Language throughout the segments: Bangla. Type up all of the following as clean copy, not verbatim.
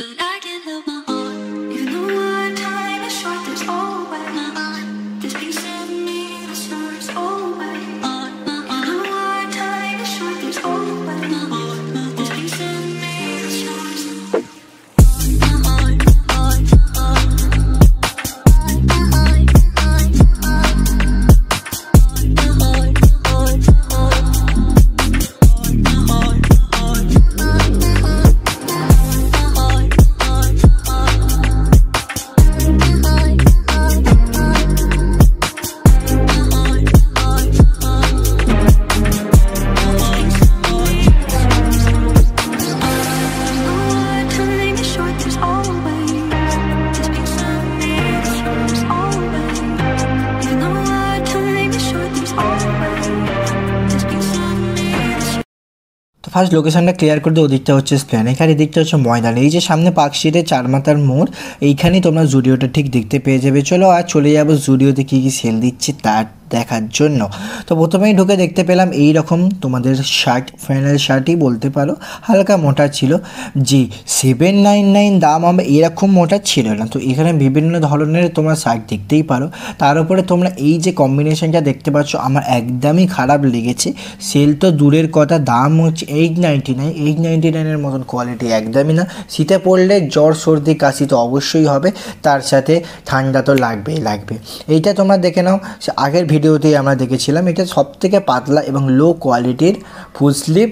But I can't help my heart. Even though our time is short, there's always this piece of me that soars always. Even though our time is short, there's always this piece of me that soars. My heart, heart, heart. My heart, heart, heart. My heart, heart, heart. My heart, heart, heart. First লোকেশনটা ক্লিয়ার করে দিই। ওদিকটা হচ্ছে স্প্ল্যানেড আর এদিকটা হচ্ছে ময়দান। এই যে সামনে পার্কস্ট্রিটে চারমাথার মোড়, এইখানেই তোমরা জুডিওটা ঠিক দেখতে পেয়ে যাবে। চলো আর চলে যাবো জুডিওতে কী কী সেল দিচ্ছে তার দেখার জন্য। তো প্রথমেই ঢুকে দেখতে পেলাম এই রকম তোমাদের শার্ট, ফ্যানেল শার্টই বলতে পারো, হালকা মোটা ছিল। জি 799 দাম, আমরা এরকম মোটা ছিল না। তো এখানে বিভিন্ন ধরনের তোমরা শার্ট দেখতেই পারো। তার উপরে তোমরা এই যে কম্বিনেশনটা দেখতে পাচ্ছ আমার একদমই খারাপ লেগেছে। সেল তো দূরের কথা, দাম হচ্ছে 899। 899-এর মতন কোয়ালিটি একদমই না। শীতে পড়লে জ্বর সর্দি কাশি তো অবশ্যই হবে, তার সাথে ঠান্ডা তো লাগবেই লাগবে। এইটা তোমরা দেখে নাও, আগের ভিডিওতেই আমরা দেখেছিলাম। এটা সবথেকে পাতলা এবং লো কোয়ালিটির ফুল স্লিভ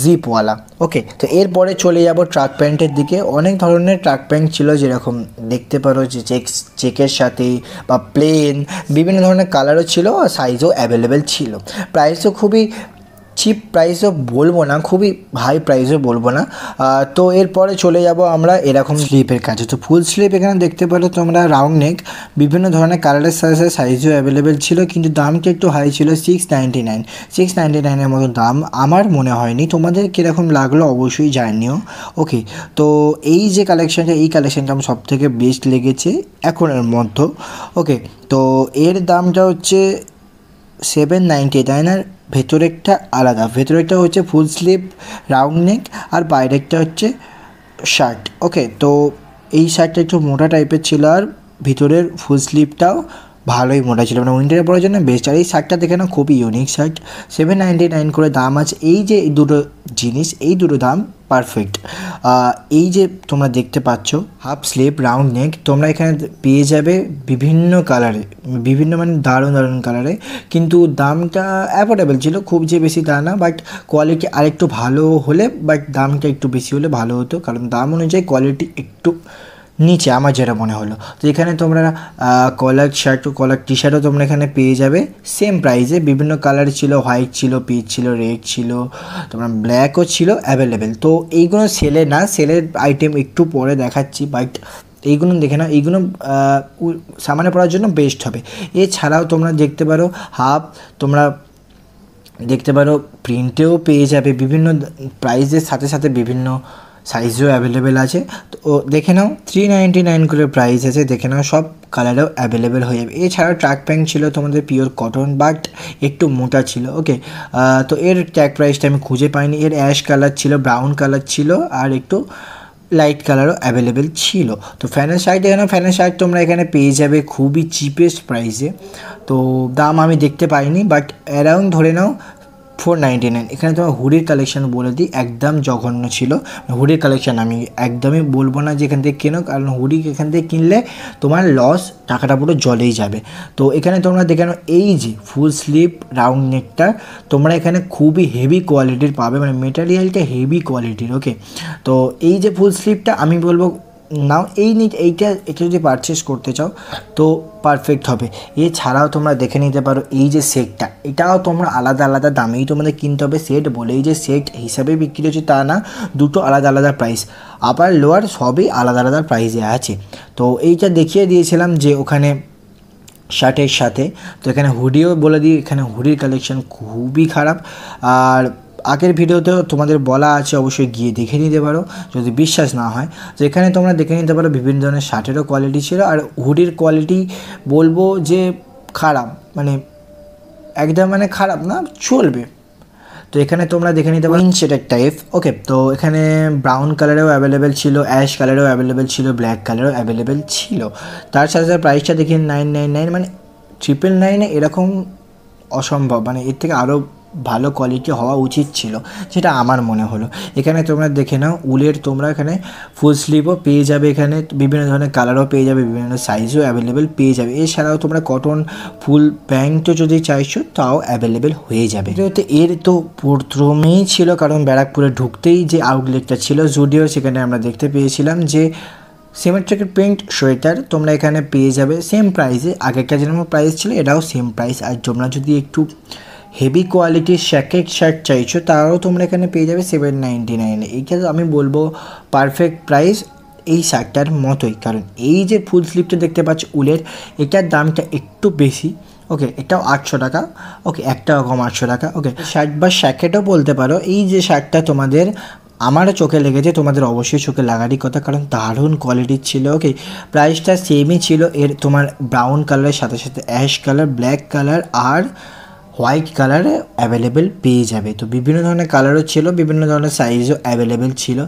জিপওয়ালা। ওকে, তো এরপরে চলে যাব ট্রাক প্যান্টের দিকে। অনেক ধরনের ট্রাক প্যান্ট ছিল, যেরকম দেখতে পারো যে চেকের সাথে বা প্লেন, বিভিন্ন ধরনের কালারও ছিল আর সাইজও অ্যাভেলেবেল ছিল। প্রাইসও খুবই চিপ প্রাইসও বলবো না, খুবই হাই প্রাইসও বলবো না। তো এরপরে চলে যাব আমরা এরকম স্লিপের কাছে। তো ফুল স্লিপ এখানে দেখতে পারো তোমরা, রাউন্ড নেক, বিভিন্ন ধরনের কালারের সাথে সাথে সাইজও অ্যাভেলেবেল ছিল, কিন্তু দামটা একটু হাই ছিল। 699। 699-এর মতো দাম আমার মনে হয়নি। তোমাদের কীরকম লাগলো অবশ্যই জানিও। ওকে, তো এই যে কালেকশানটা, এই কালেকশানটা আমার সবথেকে বেস্ট লেগেছে এখনের মধ্যে। ওকে, তো এর দামটা হচ্ছে 799 আর ভেতরেরটা আলাদা। ভেতরেরটা হচ্ছে ফুল স্লিভ রাউন্ড নেক আর বাইরেরটা হচ্ছে শার্ট। ওকে, তো এই শার্টটা একটু মোটা টাইপের ছিল আর ভিতরের ফুল স্লিভটাও ভালোই মোটা ছিল, মানে উইন্টারে পরার জন্য বেস্ট। আর এই শার্টটা দেখে না খুবই ইউনিক শার্ট। 799 করে দাম আছে। এই যে এই দুটো জিনিস, এই দুটো দাম পারফেক্ট। এই যে তোমরা দেখতে পাচ্ছ হাফ স্লিভ রাউন্ড নেক, তোমরা এখানে পেয়ে যাবে বিভিন্ন কালারে, বিভিন্ন মানে দারুণ দারুণ কালারে, কিন্তু দামটা অ্যাফোর্ডেবল ছিল, খুব যে বেশি তা না। বাট কোয়ালিটি আরেকটু ভালো হলে, বাট দামটা একটু বেশি হলে ভালো হতো, কারণ দাম অনুযায়ী কোয়ালিটি একটু নিচে আমার যেটা মনে হলো। তো এখানে তোমরা কলার শার্ট, কলার টি শার্টও তোমরা এখানে পেয়ে যাবে সেম প্রাইসে। বিভিন্ন কালার ছিল, হোয়াইট ছিল, পিচ ছিল, রেড ছিল, তোমরা ব্ল্যাকও ছিল অ্যাভেলেবেল। তো এইগুলো সেলে না, সেলের আইটেম একটু পরে দেখাচ্ছি, বাট এইগুলো দেখে না, এইগুলো সামানে পড়ার জন্য বেস্ট হবে। এছাড়াও তোমরা দেখতে পারো হাফ, তোমরা দেখতে পারো প্রিন্টেও পেয়ে যাবে, বিভিন্ন প্রাইসের সাথে সাথে বিভিন্ন সাইজও অ্যাভেলেবেল আছে। তো দেখে নাও 399 করে প্রাইস আছে, দেখে নাও সব কালারও অ্যাভেলেবেল হয়ে যাবে। এছাড়াও ট্র্যাক প্যান্ট ছিল তোমাদের পিওর কটন, বাট একটু মোটা ছিল। ওকে, তো এর ট্যাগ প্রাইসটা আমি খুঁজে পাইনি। এর অ্যাশ কালার ছিল, ব্রাউন কালার ছিল আর একটু লাইট কালারও অ্যাভেলেবেল ছিল। তো ফ্যানের শার্ট, এখানে ফ্যানের শার্ট তোমরা এখানে পেয়ে যাবে খুবই চিপেস্ট প্রাইসে। তো দাম আমি দেখতে পাইনি, বাট অ্যারাউন্ড ধরে নাও 499। এখানে তোমার হুডির কালেকশান বলে দিই, একদম জঘন্য ছিল হুডির কালেকশান। আমি একদমই বলবো না যে এখান থেকে কেনো, কারণ হুডি এখান থেকে কিনলে তোমার লস, টাকাটা পুরো জলেই যাবে। তো এখানে তোমরা দেখে নাও এই যে ফুল স্লিভ রাউন্ড নেকটা তোমরা এখানে খুবই হেভি কোয়ালিটির পাবে, মানে মেটেরিয়ালটা হেভি কোয়ালিটির। ওকে, তো এই যে ফুল স্লিভটা আমি বলবো নাও, এইটা যদি পারচেস করতে চাও তো পারফেক্ট হবে। এছাড়াও তোমরা দেখে নিতে পারো এই যে সেটটা, এটাও তোমরা আলাদা আলাদা দামেই তোমাদের কিনতে হবে। সেট বলে এই যে সেট হিসাবে বিক্রি হচ্ছে তা না, দুটো আলাদা আলাদা প্রাইস, আপার লোয়ার সবই আলাদা আলাদা প্রাইসে আছে। তো এইটা দেখিয়ে দিয়েছিলাম যে ওখানে শার্টের সাথে। তো এখানে হুডিও বলে দিই, এখানে হুডির কালেকশান খুবই খারাপ। আর আগের ভিডিওতেও তোমাদের বলা আছে, অবশ্যই গিয়ে দেখে নিতে পারো যদি বিশ্বাস না হয়। তো এখানে তোমরা দেখে নিতে পারো বিভিন্ন ধরনের শার্টেরও কোয়ালিটি ছিল, আর হুডির কোয়ালিটি বলবো যে খারাপ, মানে একদম মানে খারাপ না, চলবে। তো এখানে তোমরা দেখে নিতে পারো শেডের টাইপ। ওকে, তো এখানে ব্রাউন কালারেও অ্যাভেলেবেল ছিল, অ্যাশ কালারেও অ্যাভেলেবেল ছিল, ব্ল্যাক কালারেও অ্যাভেলেবেল ছিল। তার সাথে সাথে প্রাইসটা দেখি 999, মানে 999 এরকম অসম্ভব, মানে এর থেকে আরও ভালো কোয়ালিটি হওয়া উচিত ছিল, সেটা আমার মনে হলো। এখানে তোমরা দেখে নাও উলের তোমরা এখানে ফুল স্লিভও পেয়ে যাবে, এখানে বিভিন্ন ধরনের কালারও পেয়ে যাবে, বিভিন্ন সাইজও অ্যাভেলেবেল পেয়ে যাবে। এছাড়াও তোমরা কটন ফুল প্যান্টও যদি চাইছো তাও অ্যাভেলেবেল হয়ে যাবে। তো এর তো প্রথমেই ছিল, কারণ ব্যারাকপুরে ঢুকতেই যে আউটলেটটা ছিল জুডিও, সেখানে আমরা দেখতে পেয়েছিলাম যে সিমেট্রিক প্রিন্ট সোয়েটার তোমরা এখানে পেয়ে যাবে সেম প্রাইসে। আগেরটা যেরকম প্রাইস ছিল এটাও সেম প্রাইস। আর তোমরা যদি একটু হেভি কোয়ালিটির জ্যাকেট শার্ট চাইছো তাও তোমরা এখানে পেয়ে যাবে 799। এইটা আমি বলবো পারফেক্ট প্রাইস এই শার্টটার মতোই, কারণ এই যে ফুল স্লিভটা দেখতে পাচ্ছ উলের, এটার দামটা একটু বেশি। ওকে, এটাও 800 টাকা। ওকে, একটা কম 800 টাকা। ওকে, শার্ট বা জ্যাকেটও বলতে পারো। এই যে শার্টটা তোমাদের আমারও চোখে লেগেছে, তোমাদের অবশ্যই চোখে লাগারই কথা, কারণ দারুণ কোয়ালিটির ছিল। ওকে, প্রাইসটা সেমই ছিল এর, তোমার ব্রাউন কালারের সাথে সাথে অ্যাশ কালার, ব্ল্যাক কালার আর হোয়াইট কালারে অ্যাভেলেবেল পেয়ে যাবে। তো বিভিন্ন ধরনের কালারও ছিল, বিভিন্ন ধরনের সাইজও অ্যাভেলেবেল ছিল।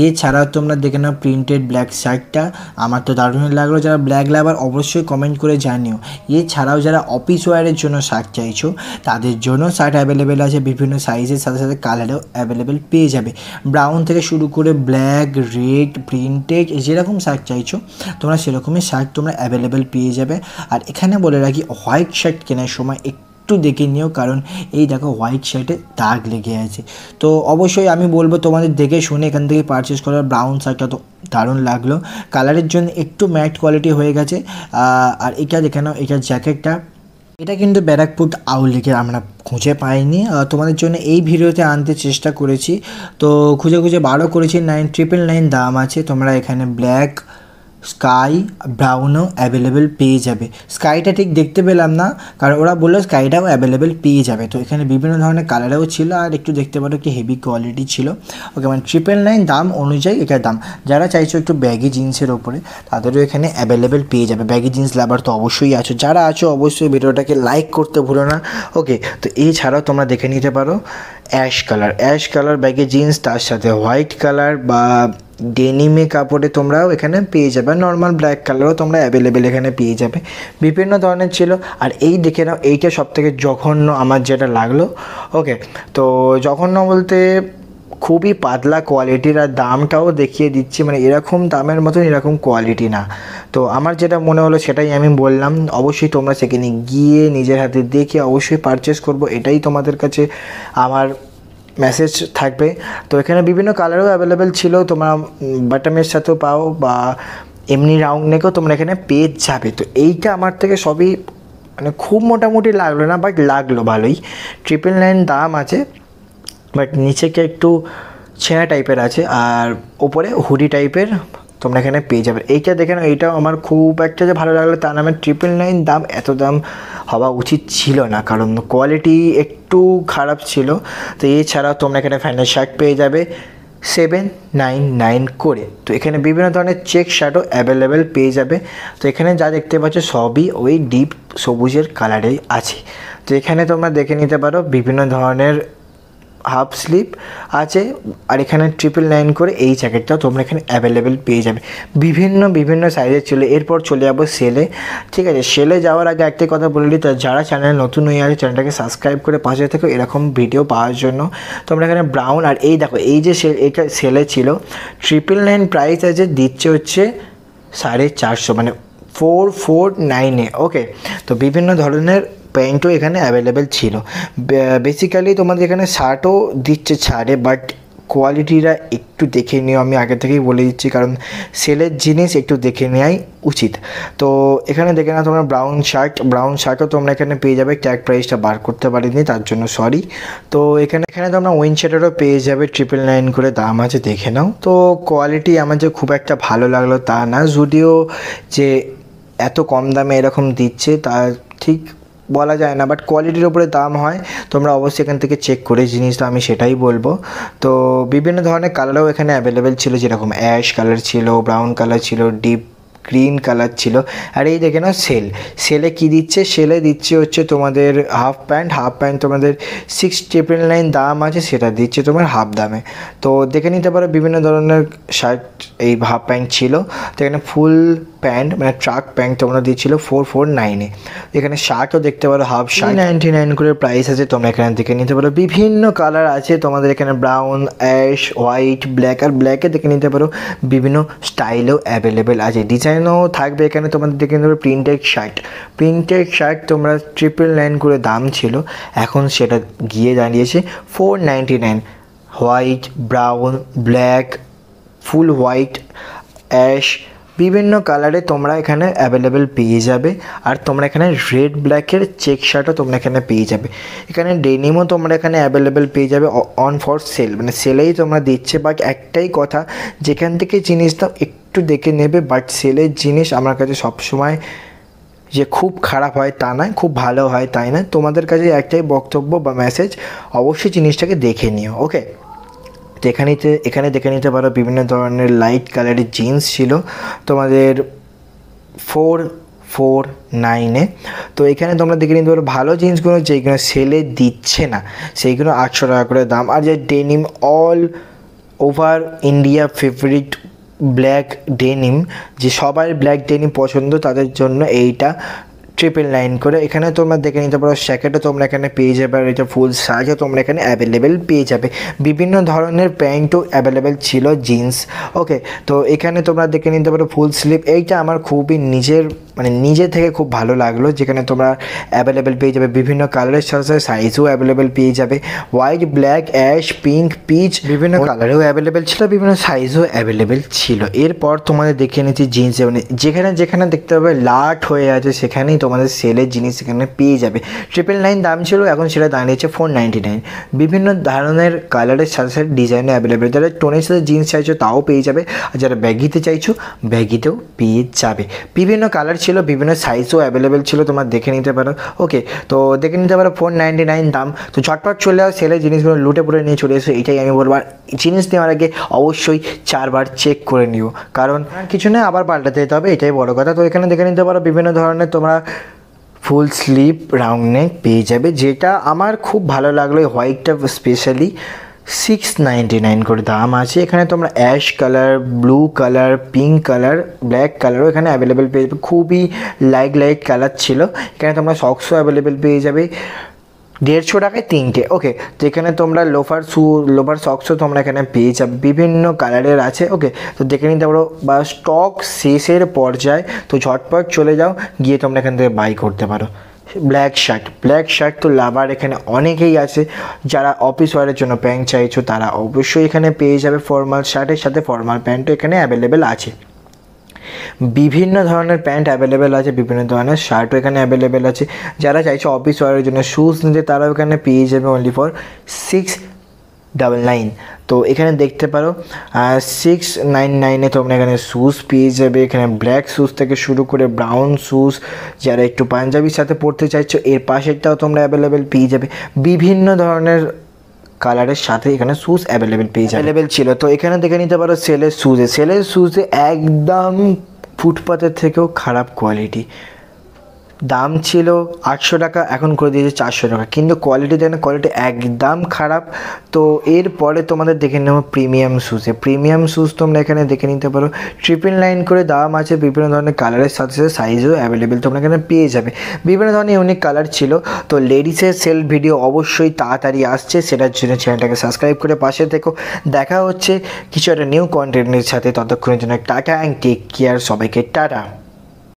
এছাড়াও তোমরা দেখে নাও প্রিন্টেড ব্ল্যাক শার্টটা, আমার তো দারুণই লাগলো। যারা ব্ল্যাক লাভার অবশ্যই কমেন্ট করে জানিও। এছাড়াও যারা অফিস ওয়্যারের জন্য শার্ট চাইছো তাদের জন্য শার্ট অ্যাভেলেবেল আছে, বিভিন্ন সাইজের সাথে সাথে কালারেও অ্যাভেলেবেল পেয়ে যাবে। ব্রাউন থেকে শুরু করে ব্ল্যাক, রেড, প্রিন্টেড, যেরকম শার্ট চাইছো তোমরা সেরকমই শার্ট তোমরা অ্যাভেলেবেল পেয়ে যাবে। আর এখানে বলে রাখি হোয়াইট শার্ট কেনার সময় একটু দেখে নিও, কারণ এই দেখো হোয়াইট শার্টে দাগ লেগে আছে। তো অবশ্যই আমি বলবো তোমাদের দেখে শুনে এখান থেকে পারচেস করার। ব্রাউন শার্টটা তো দারুণ লাগলো, কালারের জন্য একটু ম্যাট কোয়ালিটি হয়ে গেছে। আর এটা দেখে নাও, এটার জ্যাকেটটা, এটা কিন্তু ব্যারাকপুর আউটলেটে আমরা খুঁজে পাইনি, তোমাদের জন্য এই ভিডিওতে আনতে চেষ্টা করেছি। তো খুঁজে খুঁজে বারও করেছি। 999 দাম আছে। তোমরা এখানে ব্ল্যাক, স্কাই, ব্রাউনও অ্যাভেলেবেল পেয়ে যাবে। স্কাইটা ঠিক দেখতে পেলাম না, কারণ ওরা বললো স্কাইটাও অ্যাভেলেবেল পেয়ে যাবে। তো এখানে বিভিন্ন ধরনের কালারেও ছিল, আর একটু দেখতে পারো একটু হেভি কোয়ালিটি ছিল। ওকে, মানে 999 দাম অনুযায়ী এটার দাম। যারা চাইছো একটু ব্যাগি জিন্সের ওপরে তাদেরও এখানে অ্যাভেলেবেল পেয়ে যাবে। ব্যাগি জিন্স লাভার তো অবশ্যই আছো, যারা আছো অবশ্যই ভিডিওটাকে লাইক করতে ভুলো না। ওকে, তো এছাড়াও তোমরা দেখে নিতে পারো অ্যাশ কালার ব্যাগি জিন্স, তার সাথে হোয়াইট কালার বা ডেনিমে কাপড়ে তোমরাও এখানে পেয়ে যাবে। নর্মাল ব্ল্যাক কালারও তোমরা অ্যাভেলেবেল এখানে পেয়ে যাবে, বিভিন্ন ধরনের ছিল। আর এই দেখে নাও, এইটা সবথেকে জঘন্য আমার যেটা লাগলো। ওকে, তো জঘন্য বলতে খুবই পাতলা কোয়ালিটির, আর দামটাও দেখিয়ে দিচ্ছি, মানে এরকম দামের মতন এরকম কোয়ালিটি না। তো আমার যেটা মনে হলো সেটাই আমি বললাম। অবশ্যই তোমরা সেখানে গিয়ে নিজের হাতে দেখে অবশ্যই পারচেস করবো, এটাই তোমাদের কাছে আমার মেসেজ থাকবে। তো এখানে বিভিন্ন কালারও অ্যাভেলেবেল ছিল, তোমরা বাটামের সাথেও পাও বা এমনি রাউন্ড নেকেও তোমরা এখানে পেয়ে যাবে। তো এইটা আমার থেকে সবই মানে খুব মোটামুটি লাগলো না, বাট লাগলো ভালোই। 999 দাম আছে, বাট নিচেকে একটু ছেঁড়া টাইপের আছে, আর ওপরে হুডি টাইপের তোমরা এখানে পেয়ে যাবে। এইটা দেখে না, এইটাও আমার খুব একটা যে ভালো লাগলো তা না। আমার 999 দাম, এত দাম হওয়া উচিত ছিল না, কারণ কোয়ালিটি একটু খারাপ ছিল। তো এছাড়াও তোমরা এখানে ফ্যানের শার্ট পেয়ে যাবে 799 করে। তো এখানে বিভিন্ন ধরনের চেক শার্টও অ্যাভেলেবেল পেয়ে যাবে। তো এখানে যা দেখতে পাচ্ছ সবই ওই ডিপ সবুজের কালারেই আছে। তো এখানে তোমরা দেখে নিতে পারো বিভিন্ন ধরনের হাফ স্লিভ আছে, আর এখানে 999 করে এই জ্যাকেটটাও তোমরা এখানে অ্যাভেলেবেল পেয়ে যাবে। বিভিন্ন সাইজের ছিল। এরপর চলে যাবো সেলে। ঠিক আছে, সেলে যাওয়ার আগে একটাই কথা বলে দিই, তো যারা চ্যানেল নতুন হয়ে আছে চ্যানেলটাকে সাবস্ক্রাইব করে পাশে থেকে এরকম ভিডিও পাওয়ার জন্য। তোমরা এখানে ব্রাউন, আর এই দেখো এই যে এটা সেলে ছিল 999 প্রাইস আছে, দিচ্ছে হচ্ছে 450, মানে 449-এ। ওকে, তো বিভিন্ন ধরনের প্যান্টও এখানে অ্যাভেলেবেল ছিল। বেসিক্যালি তোমাদের এখানে শার্টও দিচ্ছে ছাড়ে, বাট কোয়ালিটিটা একটু দেখে নিও, আমি আগে থেকেই বলে দিচ্ছি, কারণ সেলের জিনিস একটু দেখে নেওয়াই উচিত। তো এখানে দেখে নাও তোমরা ব্রাউন শার্টও তোমরা এখানে পেয়ে যাবে। ট্যাগ প্রাইসটা বার করতে পারিনি, তার জন্য সরি। তো এখানে তোমরা উইন্ডশিটারও পেয়ে যাবে, 999 করে দাম আছে, দেখে নাও। তো কোয়ালিটি আমার যে খুব একটা ভালো লাগলো তা না, যদিও যে এত কম দামে এরকম দিচ্ছে তা ঠিক বলা যায় না, বাট কোয়ালিটির উপরে দাম হয়। তোমরা অবশ্যই এখান থেকে চেক করে জিনিসটা, আমি সেটাই বলবো। তো বিভিন্ন ধরনের কালারও এখানে অ্যাভেলেবেল ছিল, যেরকম অ্যাশ কালার ছিল, ব্রাউন কালার ছিল, ডিপ গ্রিন কালার ছিল। আর এই দেখে নাও সেলে কী দিচ্ছে, সেলে দিচ্ছে হচ্ছে তোমাদের হাফ প্যান্ট তোমাদের 6,999 দাম আছে, সেটা দিচ্ছে তোমার হাফ দামে। তো দেখে নিতে পারো বিভিন্ন ধরনের শার্ট এই হাফ প্যান্ট ছিল। তো এখানে ফুল প্যান্ট মানে ট্রাক প্যান্ট তোমরা দিচ্ছিল 449-এ। এখানে শার্টও দেখতে পারো, হাফ শার্ট 99 করে প্রাইস আছে, তোমরা এখানে দেখে নিতে পারো। বিভিন্ন কালার আছে তোমাদের এখানে, ব্রাউন, অ্যাশ, হোয়াইট, ব্ল্যাক। আর ব্ল্যাকে দেখে নিতে পারো বিভিন্ন স্টাইলেও অ্যাভেলেবেল আছে, ডিজাইনও থাকবে এখানে। তোমাদের দেখে নিতে পারো প্রিন্টেড শার্ট তোমরা 999 করে দাম ছিল, এখন সেটা গিয়ে দাঁড়িয়েছে 499। হোয়াইট, ব্রাউন, ব্ল্যাক, ফুল হোয়াইট, অ্যাশ, বিভিন্ন কালারে তোমরা এখানে অ্যাভেলেবেল পেয়ে যাবে। আর তোমরা এখানে রেড ব্ল্যাকের চেক শার্টও তোমরা এখানে পেয়ে যাবে। এখানে ডেনিমও তোমরা এখানে অ্যাভেলেবেল পেয়ে যাবে অন ফর সেল, মানে সেলেই তোমরা দিচ্ছে। বাট একটাই কথা, যেখান থেকে জিনিসটা একটু দেখে নেবে। বাট সেলের জিনিস আমার কাছে সবসময় যে খুব খারাপ হয় তা নয়, খুব ভালো হয় তাই না। তোমাদের কাছে একটাই বক্তব্য বা মেসেজ, অবশ্যই জিনিসটাকে দেখে নিও। ওকে, তো এখানে দেখে নিতে পারো বিভিন্ন ধরনের লাইট কালারের জিন্স ছিল তোমাদের 449-এ। তো এখানে তোমরা দেখে নিতে পারো ভালো জিন্সগুলো যেগুলো সেলে দিচ্ছে না, সেইগুলো 800 টাকা করে দাম। আর যে denim all over India favourite black denim, যে সবার ব্ল্যাক ডেনিম পছন্দ তাদের জন্য এইটা 999 করে। এখানে তোমরা দেখে নিতে পারো জ্যাকেটও তোমরা এখানে পেয়ে যাবে। আর এটা ফুল সাইজও তোমরা এখানে অ্যাভেলেবেল পেয়ে যাবে। বিভিন্ন ধরনের প্যান্টও অ্যাভেলেবেল ছিল, জিন্স। ওকে, তো এখানে তোমরা দেখে নিতে পারো ফুল স্লিভ। এইটা আমার খুবই নিজে থেকে খুব ভালো লাগলো, যেখানে তোমরা অ্যাভেলেবেল পেয়ে যাবে বিভিন্ন কালারের সাথে সাথে সাইজও অ্যাভেলেবেল পেয়ে যাবে। White, black, ash, pink, peach, বিভিন্ন কালারেও অ্যাভেলেবেল ছিল, বিভিন্ন সাইজও অ্যাভেলেবেল ছিল। এরপর তোমাদের দেখে নিচ্ছি জিন্স, মানে যেখানে দেখতে পাবে লাট হয়ে আছে সেখানেই তোমাদের সেলের জিনিস এখানে পেয়ে যাবে। 999 দাম ছিল, এখন সেটা দাঁড়িয়েছে 499। বিভিন্ন ধরনের কালারের সাথে সাথে ডিজাইনও অ্যাভেলেবেল। যারা টোনের সাথে জিন্স চাইছো তাও পেয়ে যাবে, আর যারা ব্যাগিতে চাইছো ব্যাগিতেও পেয়ে যাবে। বিভিন্ন কালার ছিল, বিভিন্ন সাইজও অ্যাভেলেবেল ছিল, তোমরা দেখে নিতে পারো। ওকে, তো দেখে নিতে পারো 499 দাম। তো ঝটপট চলে যাও, সেলের জিনিসগুলো লুটে পুরে নিয়ে চলে এসো, এটাই আমি বলবো। আর জিনিস নেওয়ার আগে অবশ্যই 4 বার চেক করে নিও, কারণ কিছু না আবার পাল্টাতে যেতে হবে, এটাই বড় কথা। তো এখানে দেখে নিতে পারো বিভিন্ন ধরনের তোমরা ফুল স্লিভ রাউন্ড নেক পেয়ে যাবে, যেটা আমার খুব ভালো লাগলো। হোয়াইটটা স্পেশালি 699 করে দাম আছে। এখানে তোমরা ash colour, blue colour, pink colour, black কালারও এখানে অ্যাভেলেবেল পেয়ে যাবে। খুবই লাইট কালার ছিল। এখানে তোমরা সক্সও অ্যাভেলেবেল পেয়ে যাবে 150 টাকায় 3টে। ওকে, তো এখানে তোমরা লোফার সক্সও তোমরা এখানে পেয়ে যাবে, বিভিন্ন কালারের আছে। ওকে, তো দেখে নিতে পারো, বা স্টক শেষের পর্যায়ে, তো ঝটপট চলে যাও, গিয়ে তোমরা এখান থেকে বাই করতে পারো। ব্ল্যাক শার্ট তো লাভার এখানে অনেকেই আছে, যারা অফিস ওয়ারের জন্য প্যান্ট চাইছো তারা অবশ্যই এখানে পেয়ে যাবে। ফর্মাল শার্টের সাথে ফর্মাল প্যান্টও এখানে অ্যাভেলেবেল আছে। বিভিন্ন ধরনের প্যান্ট অ্যাভেলেবেল আছে, বিভিন্ন ধরনের শার্টও এখানে অ্যাভেলেবেল আছে। যারা চাইছো অফিস ওয়ারের জন্য শ্যুজ নিতে তারাও এখানে পেয়ে যাবে অনলি ফর 699। তো এখানে দেখতে পারো 699-এ তোমরা এখানে শ্যুজ পেয়ে যাবে। এখানে ব্ল্যাক শ্যুজ থেকে শুরু করে ব্রাউন শ্যুজ, যারা একটু পাঞ্জাবির সাথে পরতে চাইছো এর পাশেরটাও তোমরা অ্যাভেলেবেল পেয়ে যাবে। বিভিন্ন ধরনের কালারের সাথে এখানে শ্যুজ অ্যাভেলেবেল ছিল। তো এখানে দেখে নিতে পারো সেলের শ্যুজে একদম ফুটপাতের থেকেও খারাপ কোয়ালিটি। দাম ছিল 800 টাকা, এখন করে দিয়েছে 400 টাকা, কিন্তু কোয়ালিটি একদম খারাপ। তো এরপরে তোমাদের দেখে নেবো প্রিমিয়াম শ্যুজ তোমরা এখানে দেখে নিতে পারো 999 করে দাম আছে। বিভিন্ন ধরনের কালারের সাথে সাথে সাইজও অ্যাভেলেবেল তোমরা এখানে পেয়ে যাবে। বিভিন্ন ধরনের ইউনিক কালার ছিল। তো লেডিসের সেল ভিডিও অবশ্যই তাড়াতাড়ি আসছে, সেটার জন্য চ্যানেলটাকে সাবস্ক্রাইব করে পাশে থেকো। দেখা হচ্ছে কিছু একটা নিউ কন্টেন্টের সাথে, ততক্ষণের জন্য টাটা অ্যান্ড টেক কেয়ার, সবাইকে টাটা।